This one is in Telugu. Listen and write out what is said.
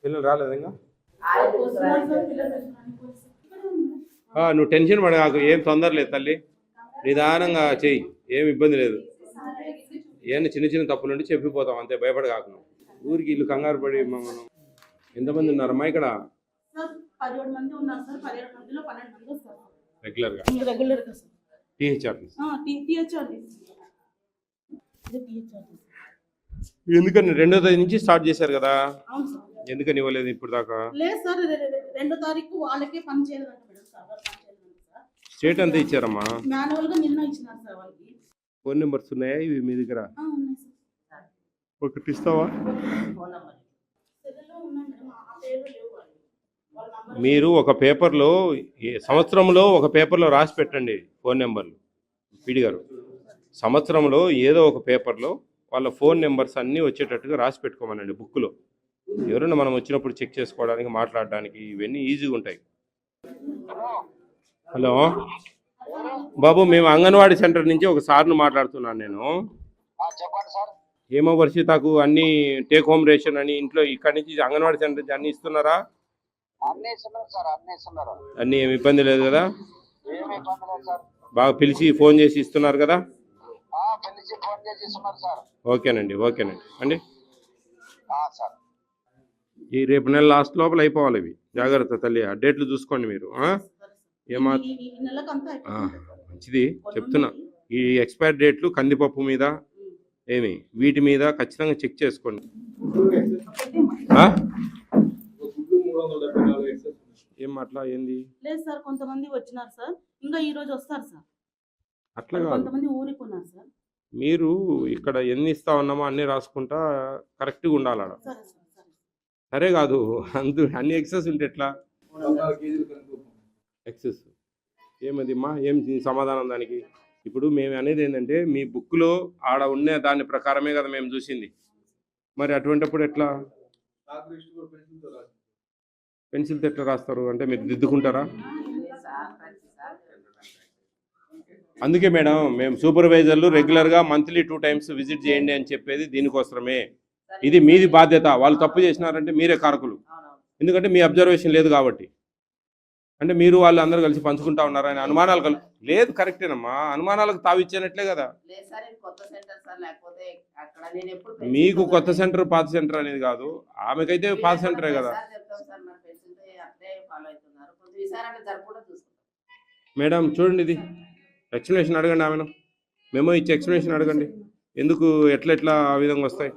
పిల్లలు రాలేదు ఇంకా నువ్వు టెన్షన్ పడగాకు, ఏం తొందర లేదు తల్లి, నిదానంగా చెయ్యి, ఏం ఇబ్బంది లేదు. ఏమన్నా చిన్న చిన్న తప్పులుంటే చెప్పిపోతాం అంతే, భయపడగాకు. నువ్వు ఊరికి ఇల్లు కంగారు పడి మనం ఎంతమంది ఉన్నారమ్మా ఇక్కడ? రెగ్యులర్గా ఎందుకని 2వ తేదీ నుంచి స్టార్ట్ చేశారు కదా, ఎందుకని ఇవ్వలేదు ఇప్పుడు దాకా? లేదు సార్, 2వ తారీఖు వాళ్ళకే పని చేయలేదు. స్టేట్ అంతా ఇచ్చారమ్మా, మాన్యువల్ గా నిన్న ఇచ్చినారు సార్ వాళ్ళకి. ఫోన్ నెంబర్స్ ఉన్నాయా ఇవి మీ దగ్గర? ఒకటి ఇస్తావా? మీరు ఒక పేపర్లో సంవత్సరంలో ఒక పేపర్లో రాసి పెట్టండి ఫోన్ నెంబర్లు. పీడి గారు సంవత్సరంలో ఏదో ఒక పేపర్లో వాళ్ళ ఫోన్ నెంబర్స్ అన్నీ వచ్చేటట్టుగా రాసి పెట్టుకోమనండి బుక్లో. ఎవరైనా మనం వచ్చినప్పుడు చెక్ చేసుకోవడానికి, మాట్లాడడానికి ఇవన్నీ ఈజీగా ఉంటాయి. హలో బాబు, మేము అంగన్వాడీ సెంటర్ నుంచి ఒక సార్ను మాట్లాడుతున్నాను నేను. ఏమో వర్షితకు అన్ని టేక్ హోమ్ రేషన్ అని ఇంట్లో ఇక్కడి నుంచి అంగన్వాడీ సెంటర్ నుంచి అన్ని ఇస్తున్నారా? అన్ని ఏమి ఇబ్బంది లేదు కదా? బాగా పిలిచి ఫోన్ చేసి ఇస్తున్నారు కదా? ఓకేనండి, ఓకేనండి అండి. ఈ రేపు నెల లాస్ట్ లోపల అయిపోవాలి ఇవి. జాగ్రత్త తల్లి, ఆ డేట్లు చూసుకోండి మీరు. మంచిది చెప్తున్నా, ఈ ఎక్స్పైర్ డేట్లు కందిపప్పు మీద ఏమి వీటి మీద ఖచ్చితంగా చెక్ చేసుకోండి. ఏం అట్లా ఏంది? లేదు సార్, కొంతమంది వచ్చినారు సార్, ఇంకా ఈ రోజు వస్తారు సార్. అట్లా కాదు, కొంతమంది ఊరికి ఉన్నారు సార్. మీరు ఇక్కడ ఎన్ని ఇస్తా ఉన్నామో అన్ని రాసుకుంటా కరెక్ట్గా ఉండాలి. సరే కాదు, అన్ని ఎక్సెస్ ఉంటే ఎట్లా? ఎక్సెస్ ఏమది అమ్మా, ఏం సమాధానం దానికి? ఇప్పుడు మేము అనేది ఏంటంటే మీ బుక్లో ఆడ ఉన్న దాని ప్రకారమే కదా మేము చూసింది, మరి అటువంటిప్పుడు ఎట్లా? పెన్సిల్తో ఎట్లా రాస్తారు అంటే మీరు దిద్దుకుంటారా? అందుకే మేడం మేము సూపర్వైజర్లు రెగ్యులర్గా మంత్లీ 2 times విజిట్ చేయండి అని చెప్పేది దీనికోసమే. ఇది మీది బాధ్యత. వాళ్ళు తప్పు చేసినారంటే మీరే కారకులు, ఎందుకంటే మీ అబ్జర్వేషన్ లేదు కాబట్టి. అంటే మీరు వాళ్ళు అందరూ కలిసి పంచుకుంటా ఉన్నారని అనుమానాలు లేదు. కరెక్టేనమ్మా, అనుమానాలకు తావిచ్చేనట్లే కదా. మీకు కొత్త సెంటర్ పాత సెంటర్ అనేది కాదు, ఆమెకైతే పాత సెంటరే కదా. మేడం చూడండి, ఇది ఎక్స్ప్లెనేషన్ అడగండి ఆమెను, మెమో ఇచ్చి ఎక్స్ప్లెనేషన్ అడగండి, ఎందుకు ఎట్లా ఆ విధంగా వస్తాయి.